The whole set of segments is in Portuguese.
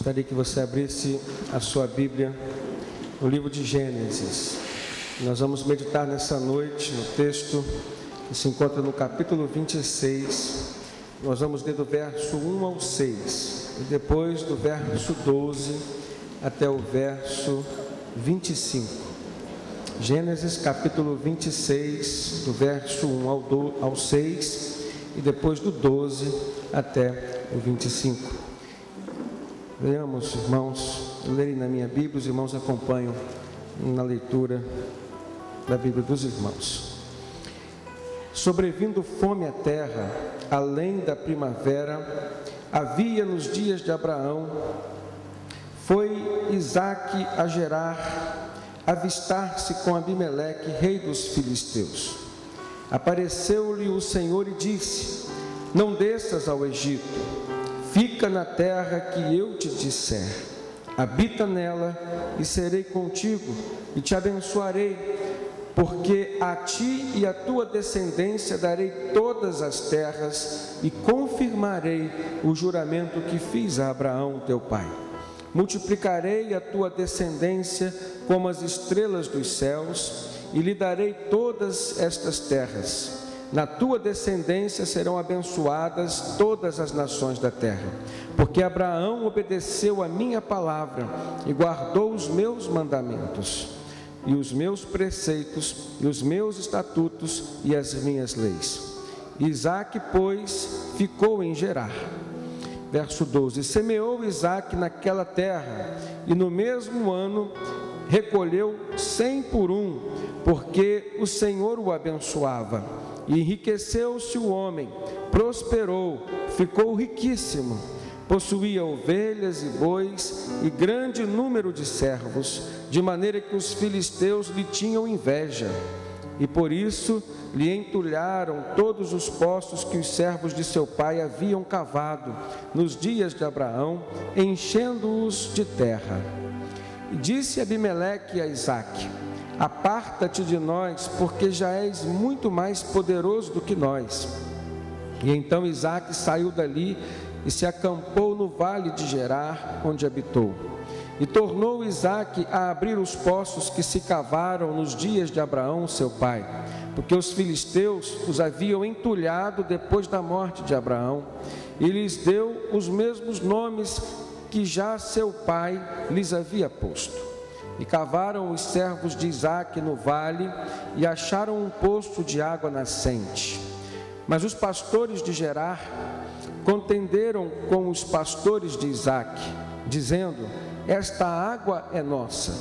Gostaria que você abrisse a sua Bíblia no livro de Gênesis. Nós vamos meditar nessa noite no texto que se encontra no capítulo 26. Nós vamos ler do verso 1 ao 6 e depois do verso 12 até o verso 25. Gênesis capítulo 26, do verso 1 ao 6 e depois do 12 até o 25. Leamos, irmãos, eu lerei na minha Bíblia, os irmãos acompanham na leitura da Bíblia dos irmãos. Sobrevindo fome à terra, além da primavera, havia nos dias de Abraão, foi Isaque a Gerar, avistar-se com Abimeleque, rei dos filisteus. Apareceu-lhe o Senhor e disse: não desças ao Egito, fica na terra que eu te disser, habita nela e serei contigo e te abençoarei, porque a ti e à tua descendência darei todas as terras e confirmarei o juramento que fiz a Abraão teu pai. Multiplicarei a tua descendência como as estrelas dos céus e lhe darei todas estas terras. Na tua descendência serão abençoadas todas as nações da terra, porque Abraão obedeceu a minha palavra e guardou os meus mandamentos, e os meus preceitos, e os meus estatutos e as minhas leis. Isaque, pois, ficou em Gerar. Verso 12: semeou Isaque naquela terra, e no mesmo ano recolheu 100 por um, porque o Senhor o abençoava. E enriqueceu-se o homem, prosperou, ficou riquíssimo, possuía ovelhas e bois e grande número de servos, de maneira que os filisteus lhe tinham inveja. E por isso lhe entulharam todos os poços que os servos de seu pai haviam cavado nos dias de Abraão, enchendo-os de terra. E disse Abimeleque a Isaque: aparta-te de nós, porque já és muito mais poderoso do que nós. E então Isaque saiu dali e se acampou no vale de Gerar, onde habitou. E tornou Isaque a abrir os poços que se cavaram nos dias de Abraão, seu pai, porque os filisteus os haviam entulhado depois da morte de Abraão, e lhes deu os mesmos nomes que já seu pai lhes havia posto. E cavaram os servos de Isaque no vale e acharam um poço de água nascente. Mas os pastores de Gerar contenderam com os pastores de Isaque, dizendo: esta água é nossa.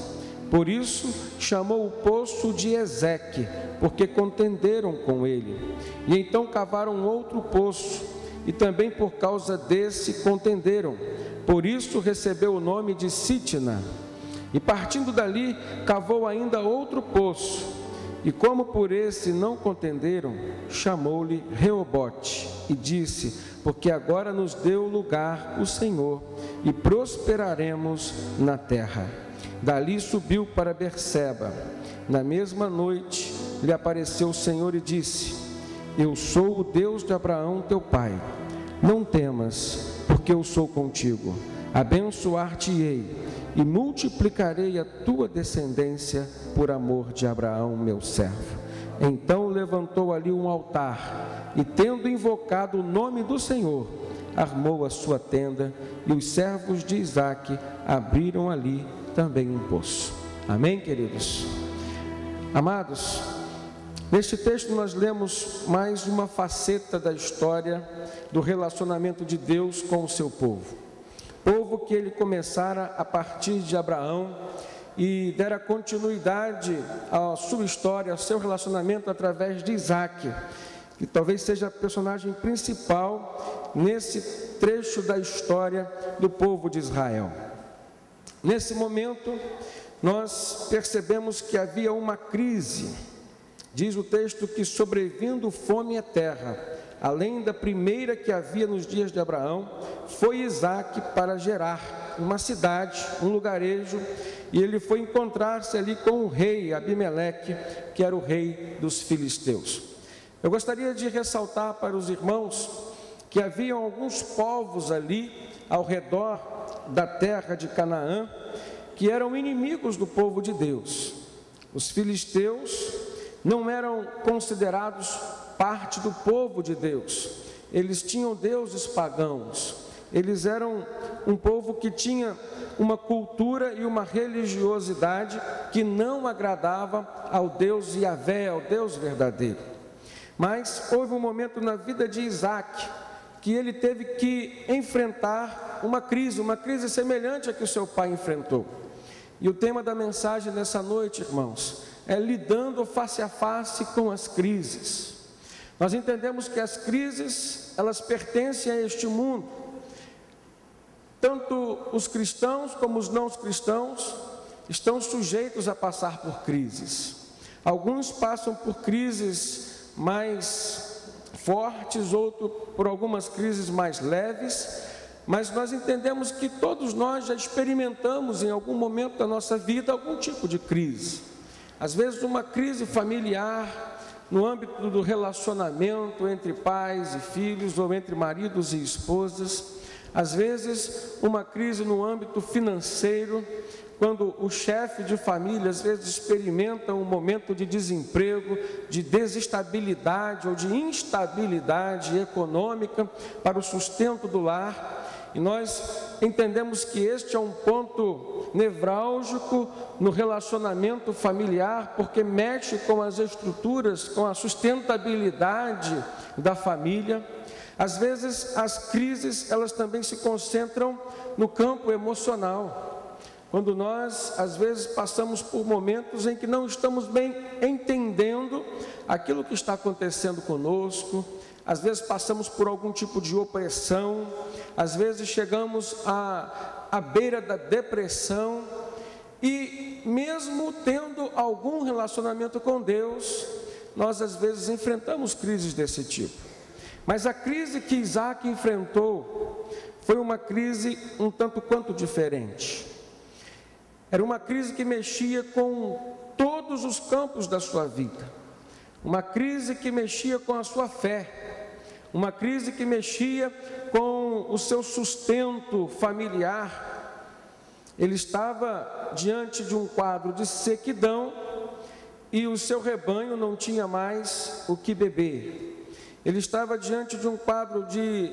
Por isso chamou o poço de Ezeque, porque contenderam com ele. E então cavaram outro poço, e também por causa desse contenderam. Por isso recebeu o nome de Sitna. E partindo dali, cavou ainda outro poço, e como por esse não contenderam, chamou-lhe Reobote, e disse: porque agora nos deu lugar o Senhor, e prosperaremos na terra. Dali subiu para Berseba. Na mesma noite lhe apareceu o Senhor e disse: eu sou o Deus de Abraão teu pai, não temas, porque eu sou contigo, abençoar-te-ei, e multiplicarei a tua descendência por amor de Abraão, meu servo. Então levantou ali um altar, e tendo invocado o nome do Senhor, armou a sua tenda, e os servos de Isaque abriram ali também um poço. Amém, queridos? Amados, neste texto nós lemos mais uma faceta da história do relacionamento de Deus com o seu povo. Povo que ele começara a partir de Abraão e dera continuidade à sua história, ao seu relacionamento através de Isaque, que talvez seja a personagem principal nesse trecho da história do povo de Israel. Nesse momento, nós percebemos que havia uma crise. Diz o texto que sobrevindo fome à terra, além da primeira que havia nos dias de Abraão, foi Isaque para Gerar, uma cidade, um lugarejo, e ele foi encontrar-se ali com o rei Abimeleque, que era o rei dos filisteus. Eu gostaria de ressaltar para os irmãos que haviam alguns povos ali ao redor da terra de Canaã, que eram inimigos do povo de Deus. Os filisteus não eram considerados parte do povo de Deus. Eles tinham deuses pagãos. Eles eram um povo que tinha uma cultura e uma religiosidade que não agradava ao Deus Yahvé, ao Deus verdadeiro. Mas houve um momento na vida de Isaac que ele teve que enfrentar uma crise semelhante à que o seu pai enfrentou. E o tema da mensagem nessa noite, irmãos, é lidando face a face com as crises. Nós entendemos que as crises, elas pertencem a este mundo. Tanto os cristãos como os não cristãos estão sujeitos a passar por crises. Alguns passam por crises mais fortes, outros por algumas crises mais leves, mas nós entendemos que todos nós já experimentamos em algum momento da nossa vida algum tipo de crise. Às vezes uma crise familiar, no âmbito do relacionamento entre pais e filhos, ou entre maridos e esposas. Às vezes uma crise no âmbito financeiro, quando o chefe de família às vezes experimenta um momento de desemprego, de desestabilidade ou de instabilidade econômica para o sustento do lar. E nós entendemos que este é um ponto nevrálgico no relacionamento familiar, porque mexe com as estruturas, com a sustentabilidade da família. Às vezes as crises, elas também se concentram no campo emocional. Quando nós, às vezes, passamos por momentos em que não estamos bem entendendo aquilo que está acontecendo conosco, às vezes passamos por algum tipo de opressão, às vezes chegamos à beira da depressão, e mesmo tendo algum relacionamento com Deus, nós às vezes enfrentamos crises desse tipo. Mas a crise que Isaac enfrentou foi uma crise um tanto quanto diferente. Era uma crise que mexia com todos os campos da sua vida, uma crise que mexia com a sua fé, uma crise que mexia com o seu sustento familiar. Ele estava diante de um quadro de sequidão e o seu rebanho não tinha mais o que beber. Ele estava diante de um quadro de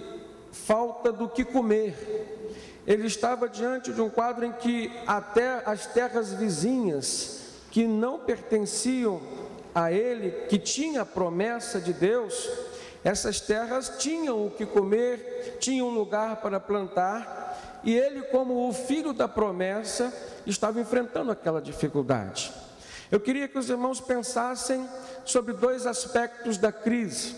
falta do que comer. Ele estava diante de um quadro em que até as terras vizinhas, que não pertenciam a ele, que tinha a promessa de Deus, essas terras tinham o que comer, tinham um lugar para plantar, e ele, como o filho da promessa, estava enfrentando aquela dificuldade. Eu queria que os irmãos pensassem sobre dois aspectos da crise.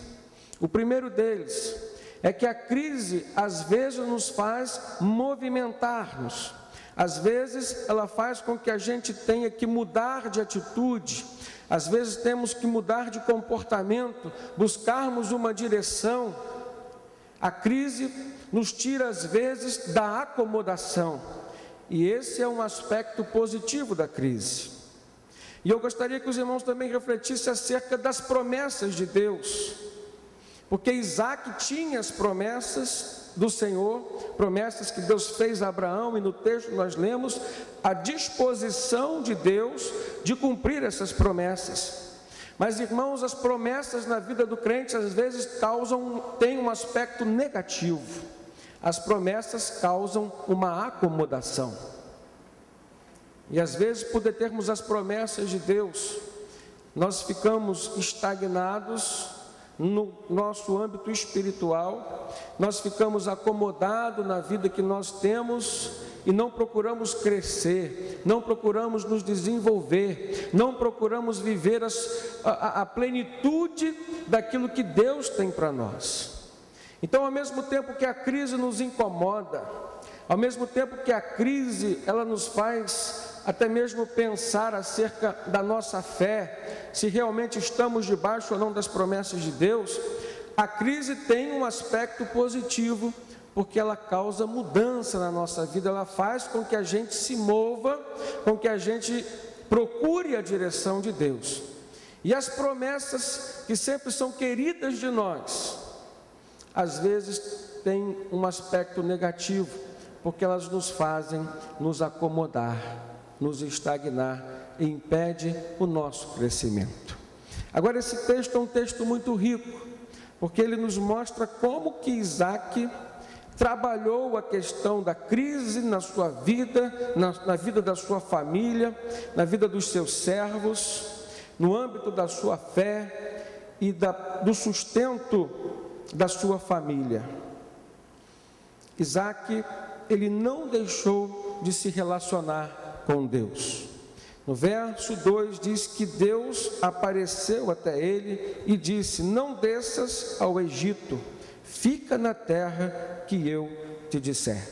O primeiro deles é que a crise às vezes nos faz movimentar-nos. Às vezes ela faz com que a gente tenha que mudar de atitude. Às vezes temos que mudar de comportamento, buscarmos uma direção. A crise nos tira às vezes da acomodação. E esse é um aspecto positivo da crise. E eu gostaria que os irmãos também refletissem acerca das promessas de Deus. Porque Isaac tinha as promessas do Senhor, promessas que Deus fez a Abraão, e no texto nós lemos a disposição de Deus de cumprir essas promessas. Mas, irmãos, as promessas na vida do crente às vezes têm um aspecto negativo. As promessas causam uma acomodação. E às vezes, por termos as promessas de Deus, nós ficamos estagnados no nosso âmbito espiritual, nós ficamos acomodados na vida que nós temos e não procuramos crescer, não procuramos nos desenvolver, não procuramos viver a plenitude daquilo que Deus tem para nós. Então, ao mesmo tempo que a crise nos incomoda, ao mesmo tempo que a crise ela nos faz até mesmo pensar acerca da nossa fé, se realmente estamos debaixo ou não das promessas de Deus, a crise tem um aspecto positivo, porque ela causa mudança na nossa vida, ela faz com que a gente se mova, com que a gente procure a direção de Deus. E as promessas que sempre são queridas de nós, às vezes tem um aspecto negativo, porque elas nos fazem nos acomodar, nos estagnar e impede o nosso crescimento. Agora, esse texto é um texto muito rico, porque ele nos mostra como que Isaac trabalhou a questão da crise na sua vida, na vida da sua família, na vida dos seus servos, no âmbito da sua fé e do sustento da sua família. Isaac, ele não deixou de se relacionar com Deus. No verso 2 diz que Deus apareceu até ele e disse: não desças ao Egito, fica na terra que eu te disser.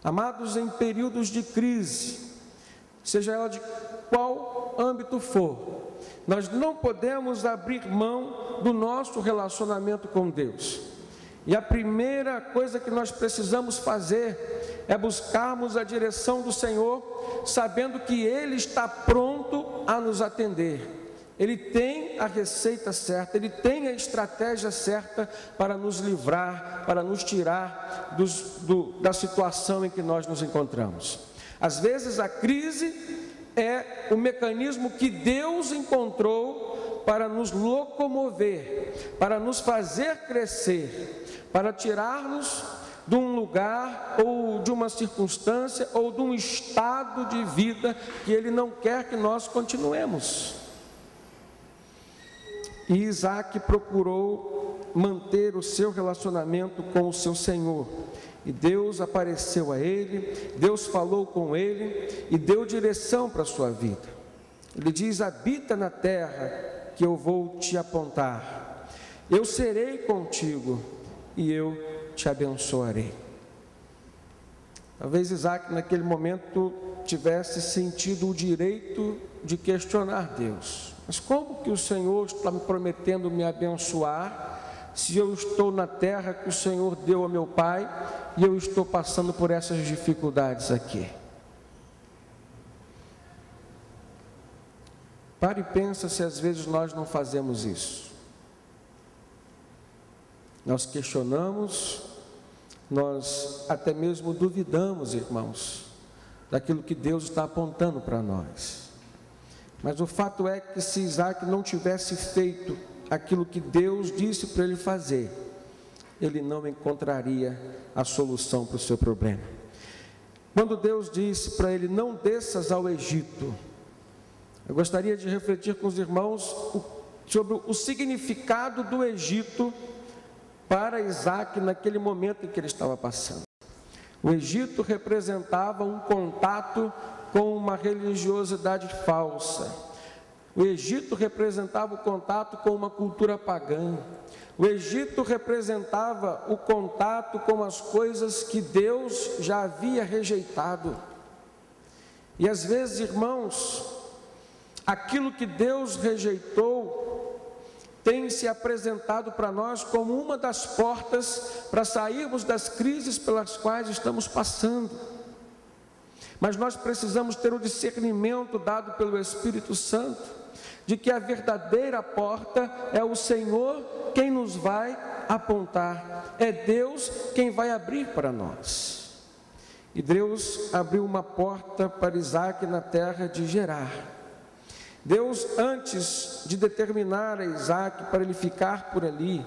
Amados, em períodos de crise, seja ela de qual âmbito for, nós não podemos abrir mão do nosso relacionamento com Deus. E a primeira coisa que nós precisamos fazer é buscarmos a direção do Senhor, sabendo que Ele está pronto a nos atender. Ele tem a receita certa, Ele tem a estratégia certa para nos livrar, para nos tirar da situação em que nós nos encontramos. Às vezes a crise é o mecanismo que Deus encontrou para nos locomover, para nos fazer crescer, para tirar-nos de um lugar ou de uma circunstância ou de um estado de vida que Ele não quer que nós continuemos. E Isaac procurou manter o seu relacionamento com o seu Senhor. E Deus apareceu a ele, Deus falou com ele e deu direção para a sua vida. Ele diz: habita na terra que eu vou te apontar. Eu serei contigo e eu te abençoarei. Talvez Isaac naquele momento tivesse sentido o direito de questionar Deus. Mas como que o Senhor está me prometendo me abençoar, se eu estou na terra que o Senhor deu ao meu pai e eu estou passando por essas dificuldades aqui? Pare e pensa se às vezes nós não fazemos isso. Nós questionamos, nós até mesmo duvidamos, irmãos, daquilo que Deus está apontando para nós. Mas o fato é que se Isaac não tivesse feito aquilo que Deus disse para ele fazer, ele não encontraria a solução para o seu problema. Quando Deus disse para ele: não desças ao Egito, eu gostaria de refletir com os irmãos sobre o significado do Egito para Isaac naquele momento em que ele estava passando. O Egito representava um contato com uma religiosidade falsa. O Egito representava o contato com uma cultura pagã. O Egito representava o contato com as coisas que Deus já havia rejeitado. E às vezes, irmãos, aquilo que Deus rejeitou tem se apresentado para nós como uma das portas para sairmos das crises pelas quais estamos passando. Mas nós precisamos ter o discernimento dado pelo Espírito Santo, de que a verdadeira porta é o Senhor quem nos vai apontar, é Deus quem vai abrir para nós. E Deus abriu uma porta para Isaac na terra de Gerar. Deus, antes de determinar a Isaac para ele ficar por ali,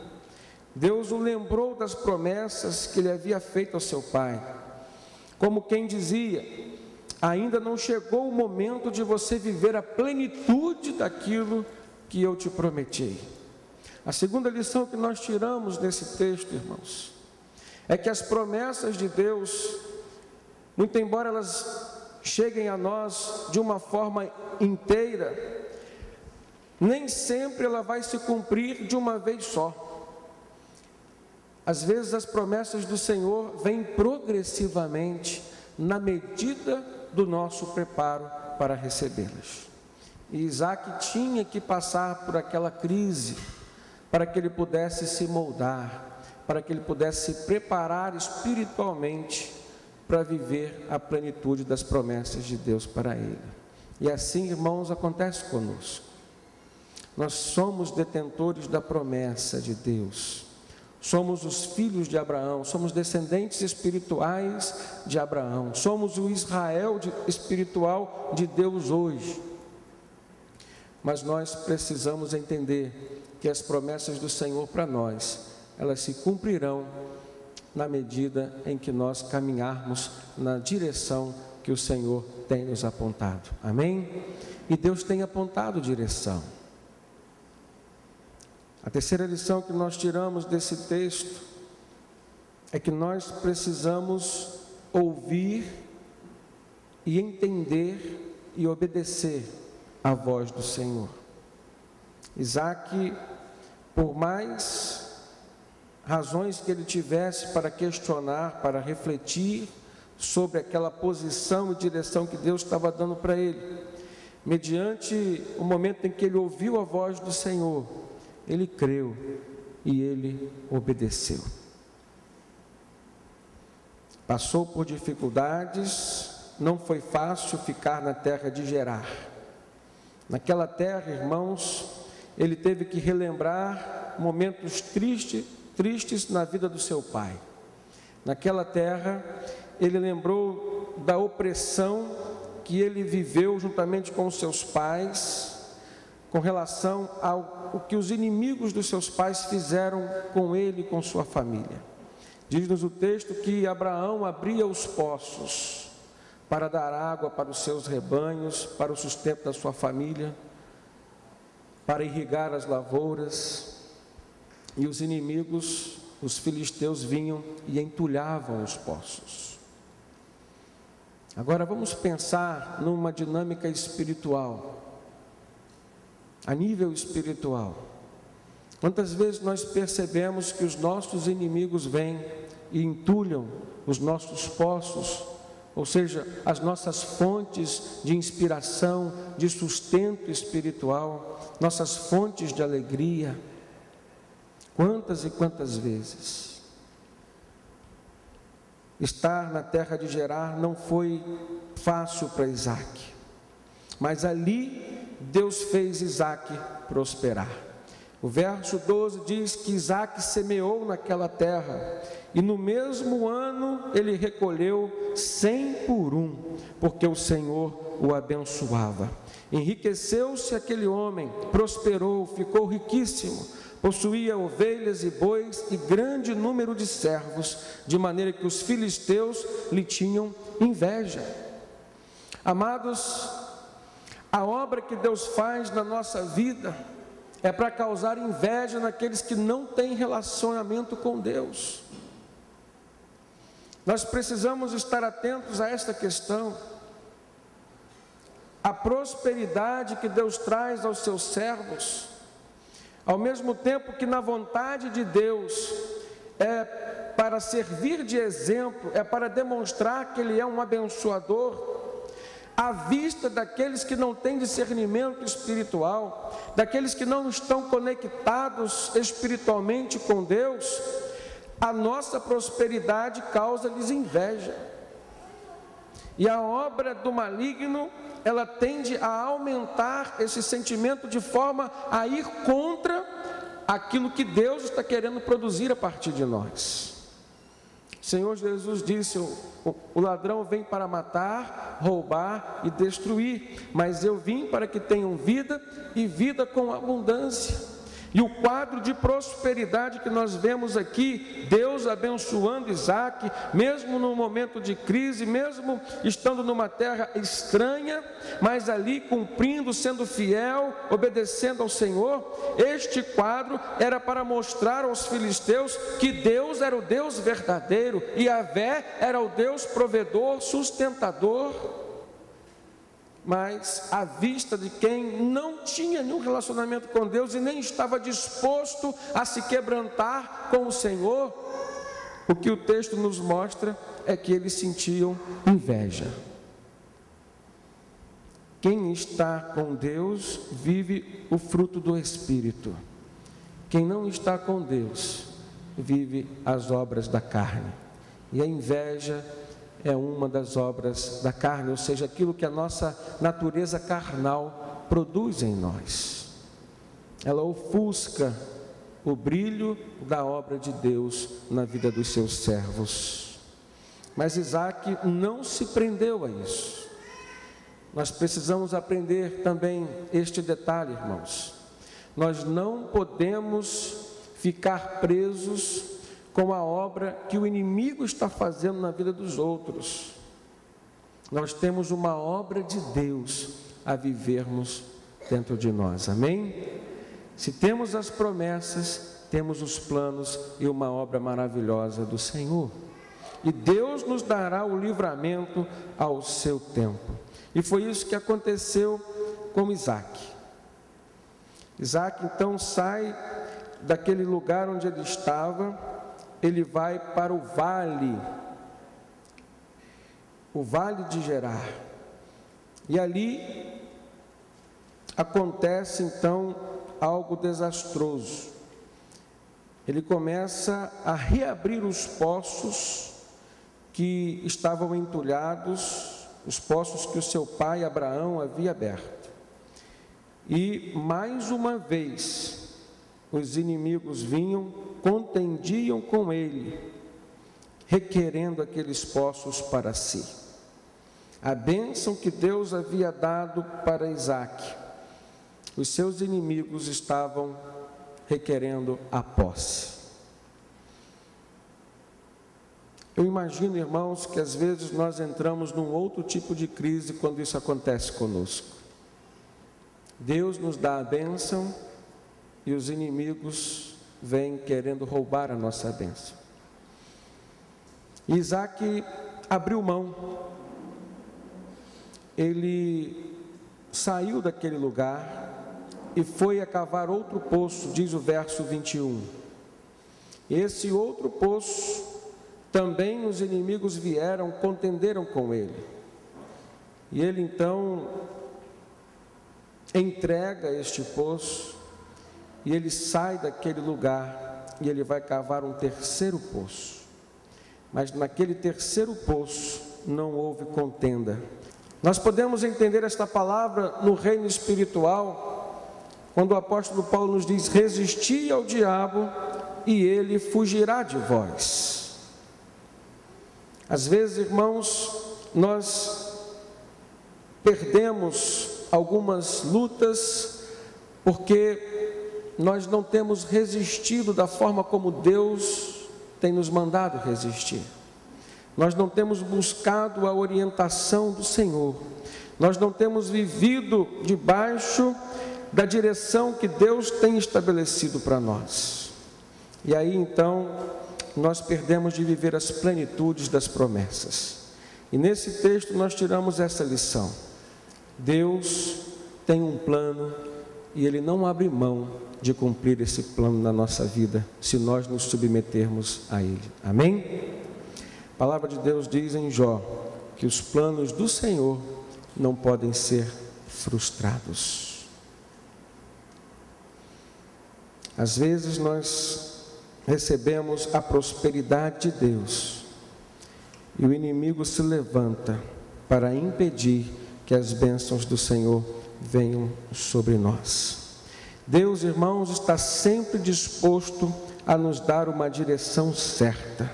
Deus o lembrou das promessas que ele havia feito ao seu pai, como quem dizia: ainda não chegou o momento de você viver a plenitude daquilo que eu te prometi. A segunda lição que nós tiramos desse texto, irmãos, é que as promessas de Deus, muito embora elas cheguem a nós de uma forma inteira, nem sempre ela vai se cumprir de uma vez só. Às vezes as promessas do Senhor vêm progressivamente, na medida do nosso preparo para recebê-las. E Isaac tinha que passar por aquela crise para que ele pudesse se moldar, para que ele pudesse se preparar espiritualmente para viver a plenitude das promessas de Deus para ele. E assim, irmãos, acontece conosco. Nós somos detentores da promessa de Deus, Somos os filhos de Abraão, somos descendentes espirituais de Abraão, somos o Israel espiritual de Deus hoje. Mas nós precisamos entender que as promessas do Senhor para nós, elas se cumprirão na medida em que nós caminharmos na direção que o Senhor tem nos apontado. Amém? E Deus tem apontado direção. A terceira lição que nós tiramos desse texto é que nós precisamos ouvir e entender e obedecer a voz do Senhor. Isaac, por mais razões que ele tivesse para questionar, para refletir sobre aquela posição e direção que Deus estava dando para ele, mediante o momento em que ele ouviu a voz do Senhor, ele creu e ele obedeceu. Passou por dificuldades, não foi fácil ficar na terra de Gerar. Naquela terra, irmãos, ele teve que relembrar momentos tristes na vida do seu pai. Naquela terra, ele lembrou da opressão que ele viveu juntamente com os seus pais, com relação ao que os inimigos dos seus pais fizeram com ele e com sua família. Diz-nos o texto que Abraão abria os poços para dar água para os seus rebanhos, para o sustento da sua família, para irrigar as lavouras, e os inimigos, os filisteus, vinham e entulhavam os poços. Agora vamos pensar numa dinâmica espiritual. A nível espiritual, quantas vezes nós percebemos que os nossos inimigos vêm e entulham os nossos poços, ou seja, as nossas fontes de inspiração, de sustento espiritual, nossas fontes de alegria? Quantas e quantas vezes? Estar na terra de Gerar não foi fácil para Isaac, mas ali Deus fez Isaac prosperar. O verso 12 diz que Isaac semeou naquela terra, e no mesmo ano ele recolheu 100 por 1, porque o Senhor o abençoava. Enriqueceu-se aquele homem, prosperou, ficou riquíssimo, possuía ovelhas e bois e grande número de servos, de maneira que os filisteus lhe tinham inveja. Amados, a obra que Deus faz na nossa vida é para causar inveja naqueles que não têm relacionamento com Deus. Nós precisamos estar atentos a esta questão. A prosperidade que Deus traz aos seus servos, ao mesmo tempo que na vontade de Deus é para servir de exemplo, é para demonstrar que Ele é um abençoador, à vista daqueles que não têm discernimento espiritual, daqueles que não estão conectados espiritualmente com Deus, a nossa prosperidade causa-lhes inveja. E a obra do maligno, ela tende a aumentar esse sentimento de forma a ir contra aquilo que Deus está querendo produzir a partir de nós. O Senhor Jesus disse: o ladrão vem para matar, roubar e destruir, mas eu vim para que tenham vida e vida com abundância. E o quadro de prosperidade que nós vemos aqui, Deus abençoando Isaac, mesmo no momento de crise, mesmo estando numa terra estranha, mas ali cumprindo, sendo fiel, obedecendo ao Senhor. Este quadro era para mostrar aos filisteus que Deus era o Deus verdadeiro, e Yahvé era o Deus provedor, sustentador. Mas à vista de quem não tinha nenhum relacionamento com Deus e nem estava disposto a se quebrantar com o Senhor, o que o texto nos mostra é que eles sentiam inveja. Quem está com Deus vive o fruto do Espírito. Quem não está com Deus vive as obras da carne. E a inveja é uma das obras da carne, ou seja, aquilo que a nossa natureza carnal produz em nós. Ela ofusca o brilho da obra de Deus na vida dos seus servos. Mas Isaac não se prendeu a isso. Nós precisamos aprender também este detalhe, irmãos. Nós não podemos ficar presos com a obra que o inimigo está fazendo na vida dos outros. Nós temos uma obra de Deus a vivermos dentro de nós, amém? Se temos as promessas, temos os planos e uma obra maravilhosa do Senhor. E Deus nos dará o livramento ao seu tempo. E foi isso que aconteceu com Isaac. Isaac então sai daquele lugar onde ele estava, ele vai para o vale de Gerar. E ali acontece então algo desastroso. Ele começa a reabrir os poços que estavam entulhados, os poços que o seu pai Abraão havia aberto. E mais uma vez os inimigos vinham, contendiam com ele, requerendo aqueles poços para si. A bênção que Deus havia dado para Isaac, os seus inimigos estavam requerendo a posse. Eu imagino, irmãos, que às vezes nós entramos num outro tipo de crise quando isso acontece conosco. Deus nos dá a bênção e os inimigos vêm querendo roubar a nossa bênção. Isaac abriu mão. Ele saiu daquele lugar e foi a cavar outro poço, diz o verso 21. Esse outro poço, também os inimigos vieram, contenderam com ele. E ele então entrega este poço, e ele sai daquele lugar, e ele vai cavar um terceiro poço. Mas naquele terceiro poço não houve contenda. Nós podemos entender esta palavra no reino espiritual, quando o apóstolo Paulo nos diz: resisti ao diabo e ele fugirá de vós. Às vezes, irmãos, nós perdemos algumas lutas porque nós não temos resistido da forma como Deus tem nos mandado resistir. Nós não temos buscado a orientação do Senhor. Nós não temos vivido debaixo da direção que Deus tem estabelecido para nós. E aí então nós perdemos de viver as plenitudes das promessas. E nesse texto nós tiramos essa lição. Deus tem um plano e Ele não abre mão de cumprir esse plano na nossa vida, se nós nos submetermos a Ele. Amém? A palavra de Deus diz em Jó que os planos do Senhor não podem ser frustrados. Às vezes nós recebemos a prosperidade de Deus e o inimigo se levanta para impedir que as bênçãos do Senhor venham sobre nós. Deus, irmãos, está sempre disposto a nos dar uma direção certa,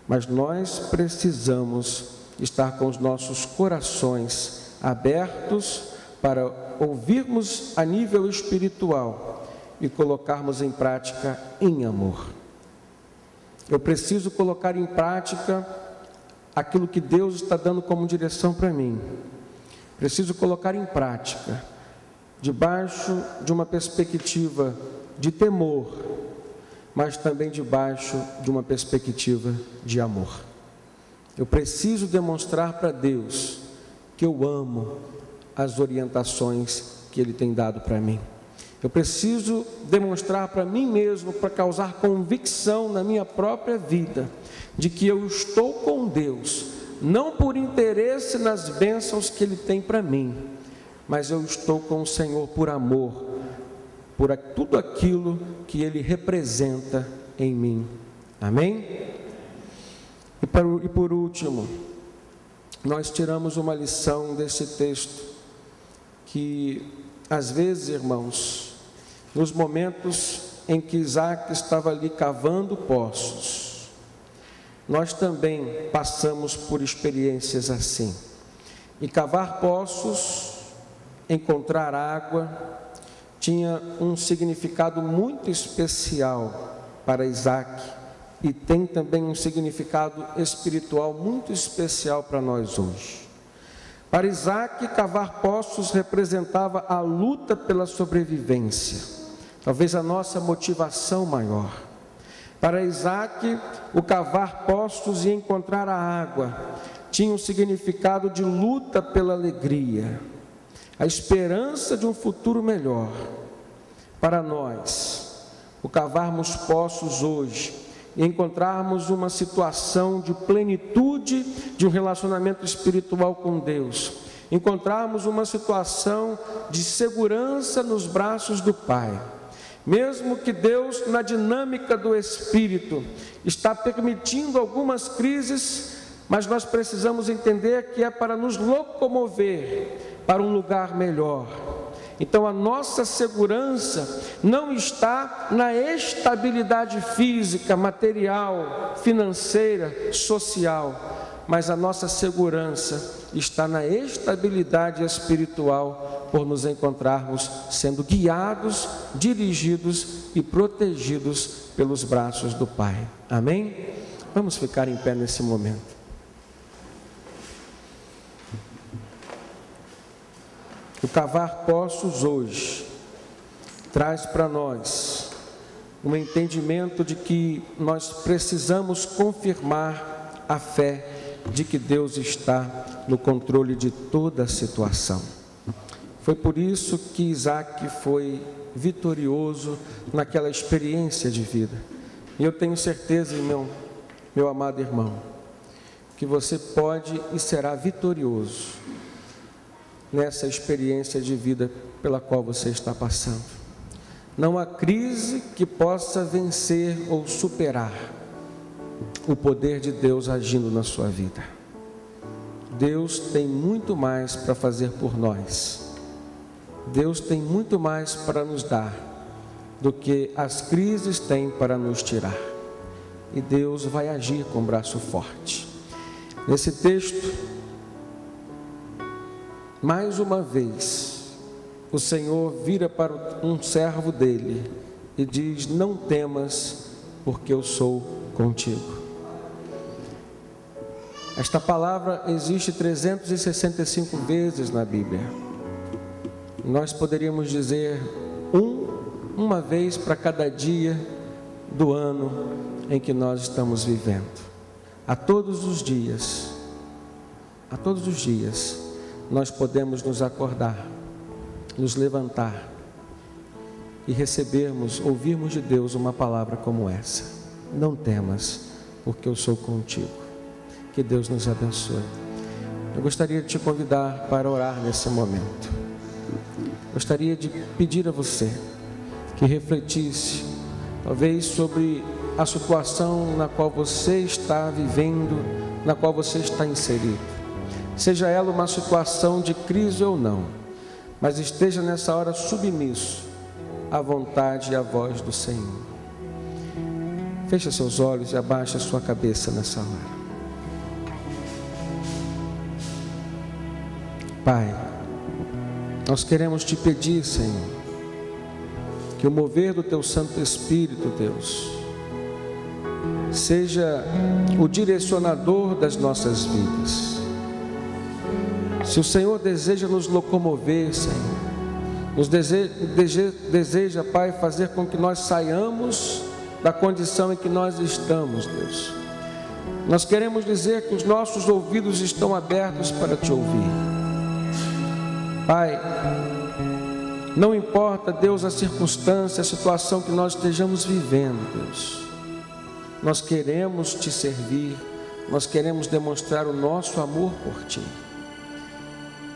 mas nós precisamos estar com os nossos corações abertos para ouvirmos a nível espiritual e colocarmos em prática em amor. Eu preciso colocar em prática aquilo que Deus está dando como direção para mim. Preciso colocar em prática, debaixo de uma perspectiva de temor, mas também debaixo de uma perspectiva de amor. Eu preciso demonstrar para Deus que eu amo as orientações que Ele tem dado para mim. Eu preciso demonstrar para mim mesmo, para causar convicção na minha própria vida, de que eu estou com Deus, não por interesse nas bênçãos que Ele tem para mim, mas eu estou com o Senhor por amor, por tudo aquilo que Ele representa em mim. Amém? E por último, nós tiramos uma lição desse texto, que às vezes, irmãos, nos momentos em que Isaac estava ali cavando poços. Nós também passamos por experiências assim. E cavar poços, encontrar água, tinha um significado muito especial para Isaac e tem também um significado espiritual muito especial para nós hoje. Para Isaac, cavar poços representava a luta pela sobrevivência, talvez a nossa motivação maior. Para Isaac, o cavar poços e encontrar a água tinha um significado de luta pela alegria, a esperança de um futuro melhor. Para nós, o cavarmos poços hoje e encontrarmos uma situação de plenitude de um relacionamento espiritual com Deus, encontrarmos uma situação de segurança nos braços do Pai, mesmo que Deus, na dinâmica do Espírito, está permitindo algumas crises, mas nós precisamos entender que é para nos locomover para um lugar melhor. Então a nossa segurança não está na estabilidade física, material, financeira, social, mas a nossa segurança está na estabilidade espiritual, por nos encontrarmos sendo guiados, dirigidos e protegidos pelos braços do Pai. Amém? Vamos ficar em pé nesse momento. O cavar poços hoje traz para nós um entendimento de que nós precisamos confirmar a fé de que Deus está no controle de toda a situação. Foi por isso que Isaac foi vitorioso naquela experiência de vida. E eu tenho certeza, meu amado irmão, que você pode e será vitorioso nessa experiência de vida pela qual você está passando. Não há crise que possa vencer ou superar o poder de Deus agindo na sua vida. Deus tem muito mais para fazer por nós. Deus tem muito mais para nos dar do que as crises têm para nos tirar. E Deus vai agir com o braço forte. Nesse texto, mais uma vez, o Senhor vira para um servo dele e diz: não temas, porque eu sou contigo. Esta palavra existe 365 vezes na Bíblia. Nós poderíamos dizer uma vez para cada dia do ano em que nós estamos vivendo. A todos os dias, nós podemos nos acordar, nos levantar e ouvirmos de Deus uma palavra como essa: não temas, porque eu sou contigo. Que Deus nos abençoe. Eu gostaria de te convidar para orar nesse momento. Gostaria de pedir a você que refletisse, talvez, sobre a situação na qual você está vivendo, na qual você está inserido. Seja ela uma situação de crise ou não, mas esteja nessa hora submisso à vontade e à voz do Senhor. Feche seus olhos e abaixe a sua cabeça nessa hora. Pai, nós queremos te pedir, Senhor, que o mover do Teu Santo Espírito, Deus, seja o direcionador das nossas vidas. Se o Senhor deseja nos locomover, Senhor, deseja, Pai, fazer com que nós saiamos da condição em que nós estamos, Deus. Nós queremos dizer que os nossos ouvidos estão abertos para te ouvir. Pai, não importa, Deus, a circunstância, a situação que nós estejamos vivendo, Deus. Nós queremos te servir, nós queremos demonstrar o nosso amor por ti.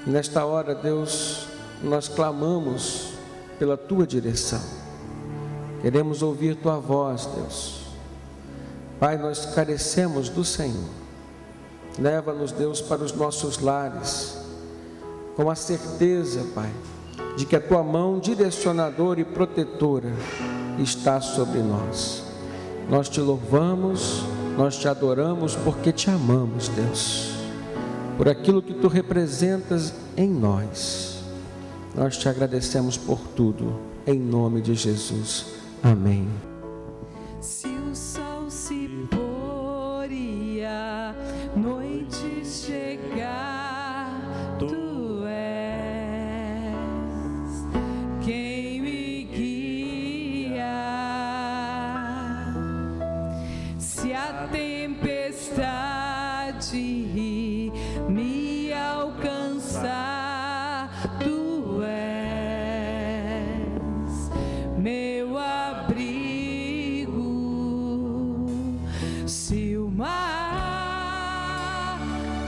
Nesta hora, Deus, nós clamamos pela tua direção. Queremos ouvir tua voz, Deus. Pai, nós carecemos do Senhor. Leva-nos, Deus, para os nossos lares, com a certeza, Pai, de que a tua mão direcionadora e protetora está sobre nós. Nós te louvamos, nós te adoramos porque te amamos, Deus, por aquilo que tu representas em nós. Nós te agradecemos por tudo, em nome de Jesus. Amém. Se o sol se pôr e a noite chegar, tu és quem me guia. Se a tempestade me alcançar, tu és meu abrigo. Se o mar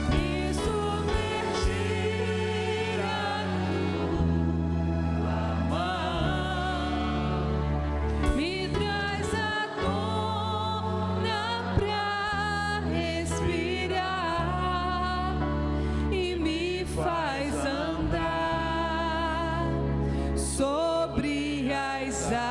me submergir, a tua mão me traz à tona pra respirar e me faz andar sobre as águas.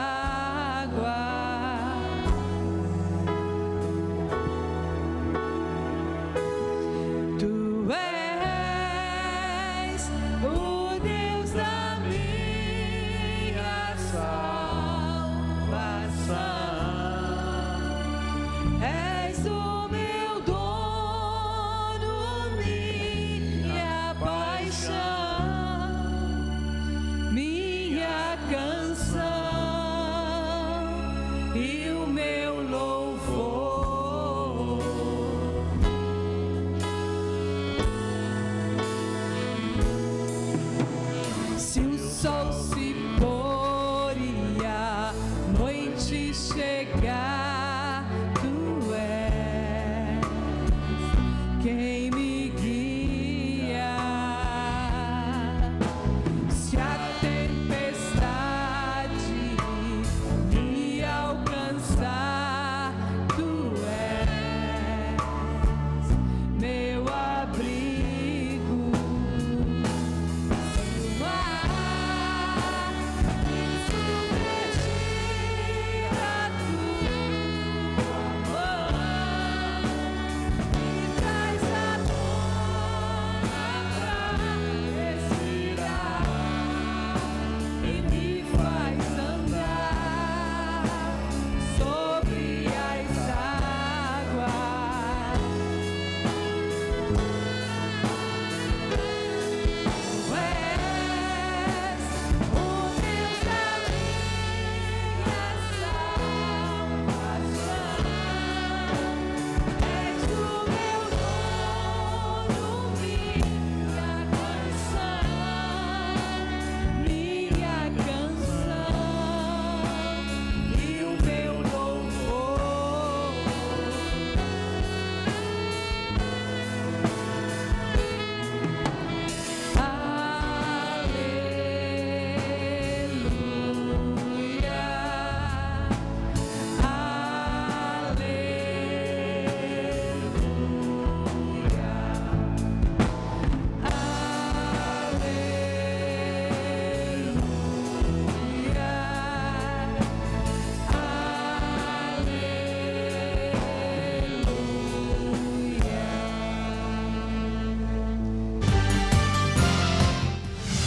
Tu és o Deus da minha salvação. És o meu dono, minha paixão, minha canção e o meu louvor. Se o sol se pôr e a noite chegar, tu és quem me guia. Se a tempestade me alcançar, tu és meu abrigo. Se o mar me submergir, a tua mão me traz à tona pra respirar e me faz andar sobre as águas. Tu és o Deus da minha salvação. És o meu dono, minha canção, minha canção e o meu louvor.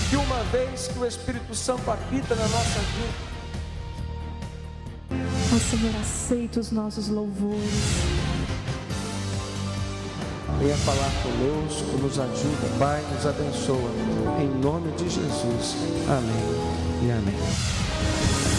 Que uma vez que o Espírito Santo habita na nossa vida, Ó Senhor, aceita os nossos louvores. venha falar conosco, nos ajuda, Pai, nos abençoa. Em nome de Jesus. Amém e amém.